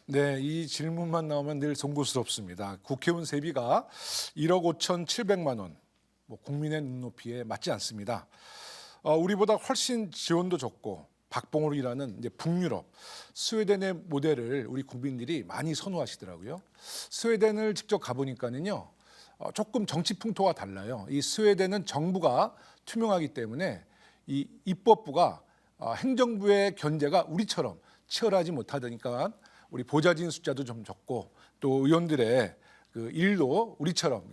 네, 이 질문만 나오면 늘 송구스럽습니다. 국회의원 세비가 1억 5,700만 원, 국민의 눈높이에 맞지 않습니다. 우리보다 훨씬 지원도 적고 박봉으로 일하는 이제 북유럽, 스웨덴의 모델을 우리 국민들이 많이 선호하시더라고요. 스웨덴을 직접 가보니까는요, 조금 정치 풍토가 달라요. 이 스웨덴은 정부가 투명하기 때문에 이 입법부가 행정부의 견제가 우리처럼 치열하지 못하다니까 우리 보좌진 숫자도 좀 적고 또 의원들의 그 일도 우리처럼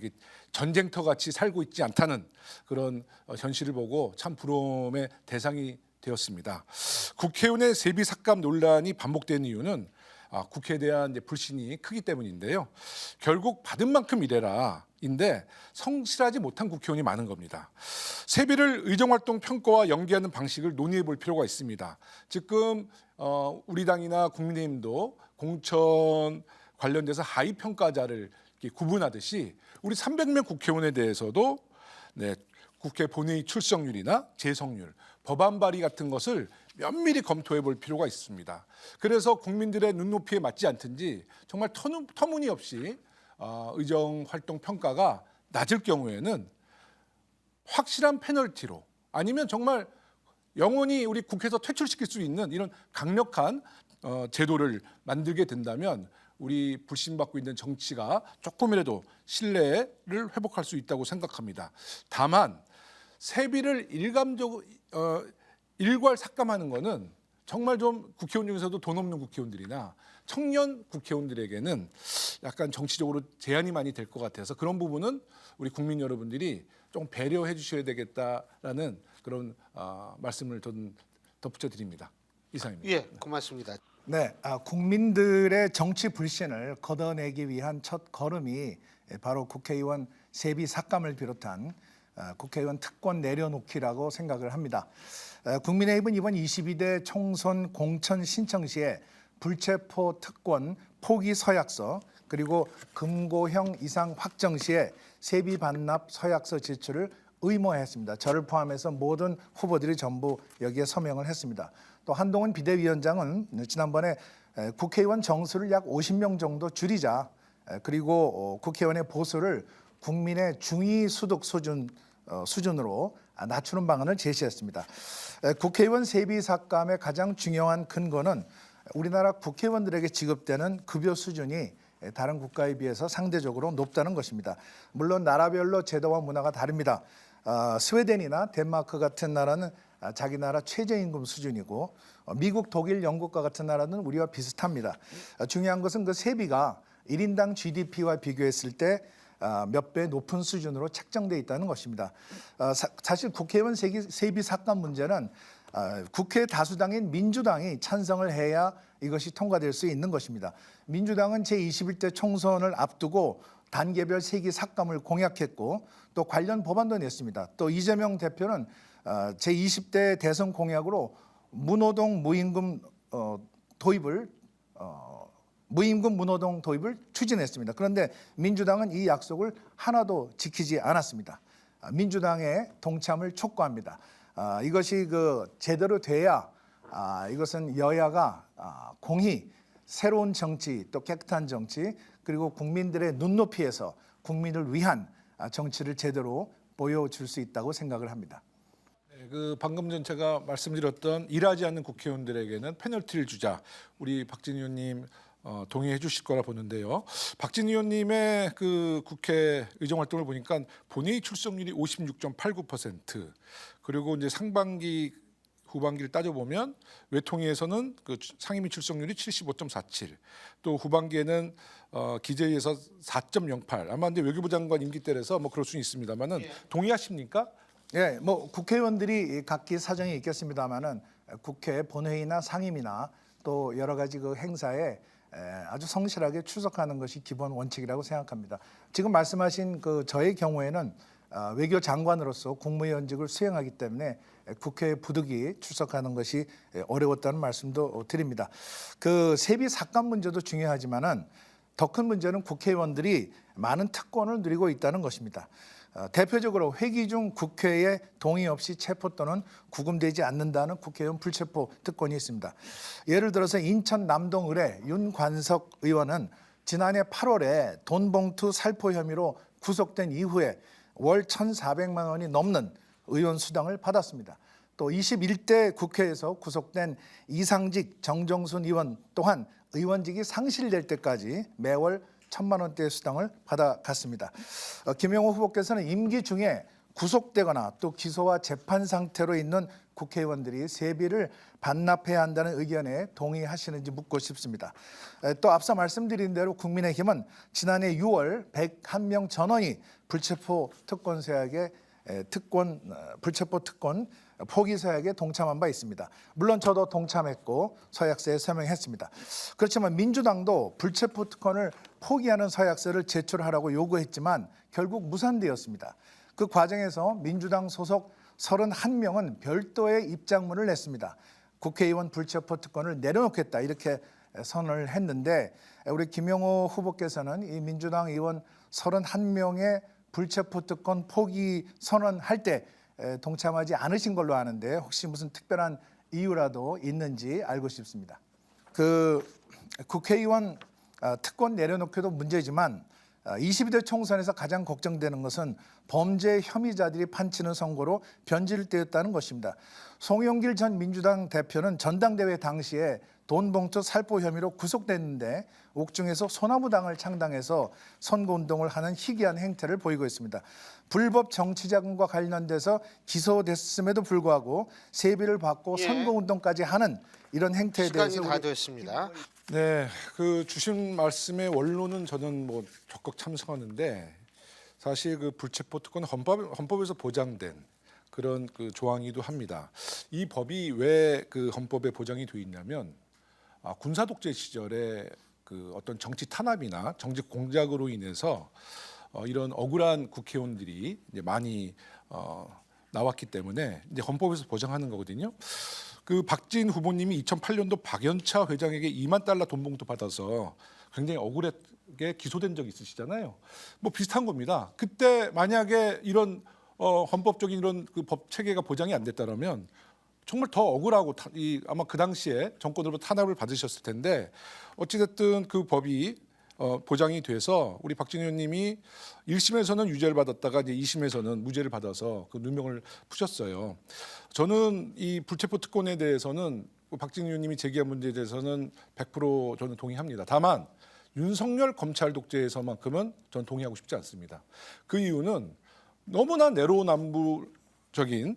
전쟁터 같이 살고 있지 않다는 그런 현실을 보고 참 부러움의 대상이 되었습니다. 국회의원의 세비 삭감 논란이 반복되는 이유는 국회에 대한 이제 불신이 크기 때문인데요. 결국 받은 만큼 일해라인데 성실하지 못한 국회의원이 많은 겁니다. 세비를 의정활동 평가와 연계하는 방식을 논의해 볼 필요가 있습니다. 지금 우리 당이나 국민의힘도 공천 관련돼서 하위 평가자를 구분하듯이 우리 300명 국회의원에 대해서도 국회 본회의 출석률이나 재석률, 법안 발의 같은 것을 면밀히 검토해 볼 필요가 있습니다. 그래서 국민들의 눈높이에 맞지 않든지 정말 터무니없이 의정활동 평가가 낮을 경우에는 확실한 페널티로 아니면 정말 영원히 우리 국회에서 퇴출시킬 수 있는 이런 강력한 제도를 만들게 된다면 우리 불신받고 있는 정치가 조금이라도 신뢰를 회복할 수 있다고 생각합니다. 다만 세비를 일괄 삭감하는 거는 정말 좀 국회의원 중에서도 돈 없는 국회의원들이나 청년 국회의원들에게는 약간 정치적으로 제한이 많이 될 것 같아서 그런 부분은 우리 국민 여러분들이 좀 배려해 주셔야 되겠다라는 그런 말씀을 좀 덧붙여 드립니다. 이상입니다. 예, 고맙습니다. 네, 국민들의 정치 불신을 걷어내기 위한 첫 걸음이 바로 국회의원 세비 삭감을 비롯한 국회의원 특권 내려놓기라고 생각을 합니다. 국민의힘은 이번 22대 총선 공천 신청 시에 불체포 특권 포기 서약서 그리고 금고형 이상 확정 시에 세비 반납 서약서 제출을 의무화했습니다. 저를 포함해서 모든 후보들이 전부 여기에 서명을 했습니다. 또 한동훈 비대위원장은 지난번에 국회의원 정수를 약 50명 정도 줄이자 그리고 국회의원의 보수를 국민의 중위 소득 수준으로 낮추는 방안을 제시했습니다. 국회의원 세비 삭감의 가장 중요한 근거는 우리나라 국회의원들에게 지급되는 급여 수준이 다른 국가에 비해서 상대적으로 높다는 것입니다. 물론 나라별로 제도와 문화가 다릅니다. 스웨덴이나 덴마크 같은 나라는 자기 나라 최저임금 수준이고 미국, 독일, 영국과 같은 나라는 우리와 비슷합니다. 중요한 것은 그 세비가 1인당 GDP와 비교했을 때 몇 배 높은 수준으로 책정돼 있다는 것입니다. 사실 국회의원 세비 삭감 문제는 국회 다수당인 민주당이 찬성을 해야 이것이 통과될 수 있는 것입니다. 민주당은 제21대 총선을 앞두고 단계별 세기 삭감을 공약했고 또 관련 법안도 냈습니다. 또 이재명 대표는 제20대 대선 공약으로 무노동 무임금 무노동 도입을 추진했습니다. 그런데 민주당은 이 약속을 하나도 지키지 않았습니다. 민주당의 동참을 촉구합니다. 이것이 제대로 돼야 이것은 여야가 공히 새로운 정치 또 깨끗한 정치 그리고 국민들의 눈높이에서 국민을 위한 정치를 제대로 보여줄 수 있다고 생각을 합니다. 방금 전 제가 말씀드렸던 일하지 않는 국회의원들에게는 페널티를 주자. 우리 박진 의원님 동의해 주실 거라 보는데요. 박진 의원님의 그 국회 의정 활동을 보니까 본회의 출석률이 56.89% 그리고 이제 상반기 후반기를 따져보면 외통위에서는 그 상임위 출석률이 75.47, 또 후반기에는 기재위에서 4.08. 아마 이제 외교부 장관 임기 때라서 그럴 수는 있습니다만은 동의하십니까? 예, 국회의원들이 각기 사정이 있겠습니다만은 국회 본회의나 상임이나 또 여러 가지 그 행사에 아주 성실하게 출석하는 것이 기본 원칙이라고 생각합니다. 지금 말씀하신 저의 경우에는 외교장관으로서 국무위원직을 수행하기 때문에 국회에 부득이 출석하는 것이 어려웠다는 말씀도 드립니다. 그 세비 삭감 문제도 중요하지만은 더 큰 문제는 국회의원들이 많은 특권을 누리고 있다는 것입니다. 대표적으로 회기 중 국회의 동의 없이 체포 또는 구금되지 않는다는 국회의원 불체포 특권이 있습니다. 예를 들어서 인천 남동을의 윤관석 의원은 지난해 8월에 돈봉투 살포 혐의로 구속된 이후에 월 1,400만 원이 넘는 의원 수당을 받았습니다. 또 21대 국회에서 구속된 이상직 정정순 의원 또한 의원직이 상실될 때까지 매월 1,000만 원대의 수당을 받아갔습니다. 김영호 후보께서는 임기 중에 구속되거나 또 기소와 재판 상태로 있는 국회의원들이 세비를 반납해야 한다는 의견에 동의하시는지 묻고 싶습니다. 또 앞서 말씀드린 대로 국민의힘은 지난해 6월 101명 전원이 불체포 특권 서약에 불체포 특권 포기 서약에 동참한 바 있습니다. 물론 저도 동참했고 서약서에 서명했습니다. 그렇지만 민주당도 불체포 특권을 포기하는 서약서를 제출하라고 요구했지만 결국 무산되었습니다. 그 과정에서 민주당 소속 31명은 별도의 입장문을 냈습니다. 국회의원 불체포 특권을 내려놓겠다 이렇게 선언을 했는데 우리 김영호 후보께서는 이 민주당 의원 31명의 불체포 특권 포기 선언할 때 동참하지 않으신 걸로 아는데 혹시 무슨 특별한 이유라도 있는지 알고 싶습니다. 국회의원 특권 내려놓기도 문제지만 22대 총선에서 가장 걱정되는 것은 범죄 혐의자들이 판치는 선고로 변질되었다는 것입니다. 송영길 전 민주당 대표는 전당대회 당시에 돈봉투 살포 혐의로 구속됐는데 옥중에서 소나무당을 창당해서 선거운동을 하는 희귀한 행태를 보이고 있습니다. 불법 정치자금과 관련돼서 기소됐음에도 불구하고 세비를 받고 선거운동까지 하는 이런 행태에 대해서 시간이 다 됐습니다. 네, 그 주신 말씀의 원론은 저는 뭐 적극 참석하는데 사실 그 불체포 특권 헌법에서 보장된 그런 그 조항이기도 합니다. 이 법이 왜 그 헌법에 보장이 되어 있냐면 군사 독재 시절에 그 어떤 정치 탄압이나 정치 공작으로 인해서 이런 억울한 국회의원들이 이제 많이 나왔기 때문에 이제 헌법에서 보장하는 거거든요. 그 박진 후보님이 2008년도 박연차 회장에게 2만 달러 돈봉투 받아서 굉장히 억울하게 기소된 적이 있으시잖아요. 뭐 비슷한 겁니다. 그때 만약에 이런 헌법적인 이런 그 법 체계가 보장이 안 됐다면 정말 더 억울하고 아마 그 당시에 정권으로부터 탄압을 받으셨을 텐데 어찌됐든 그 법이 보장이 돼서 우리 박진 의원님이 1심에서는 유죄를 받았다가 이제 2심에서는 무죄를 받아서 그 누명을 푸셨어요. 저는 이 불체포 특권에 대해서는 박진 의원님이 제기한 문제에 대해서는 100% 저는 동의합니다. 다만 윤석열 검찰 독재에서만큼은 저는 동의하고 싶지 않습니다. 그 이유는 너무나 내로남불적인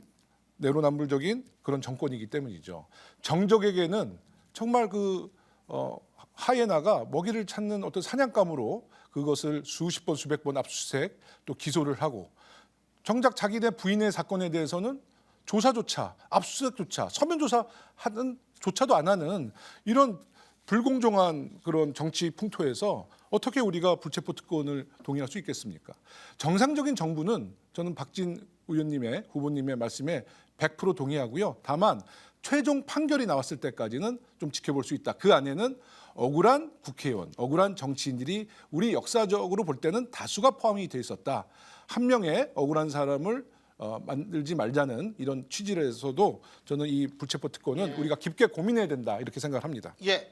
그런 정권이기 때문이죠. 정적에게는 정말 하이에나가 먹이를 찾는 어떤 사냥감으로 그것을 수십 번 수백 번 압수수색 또 기소를 하고 정작 자기네 부인의 사건에 대해서는 조사조차 압수수색조차 서면 조사조차도 안 하는 이런 불공정한 그런 정치 풍토에서 어떻게 우리가 불체포 특권을 동의할 수 있겠습니까? 정상적인 정부는 저는 박진 의원님의 후보님의 말씀에 100% 동의하고요. 다만 최종 판결이 나왔을 때까지는 좀 지켜볼 수 있다. 그 안에는 억울한 국회의원, 억울한 정치인들이 우리 역사적으로 볼 때는 다수가 포함이 돼 있었다. 한 명의 억울한 사람을 만들지 말자는 이런 취지에서도 저는 이 불체포 특권은 우리가 깊게 고민해야 된다 이렇게 생각합니다. 예,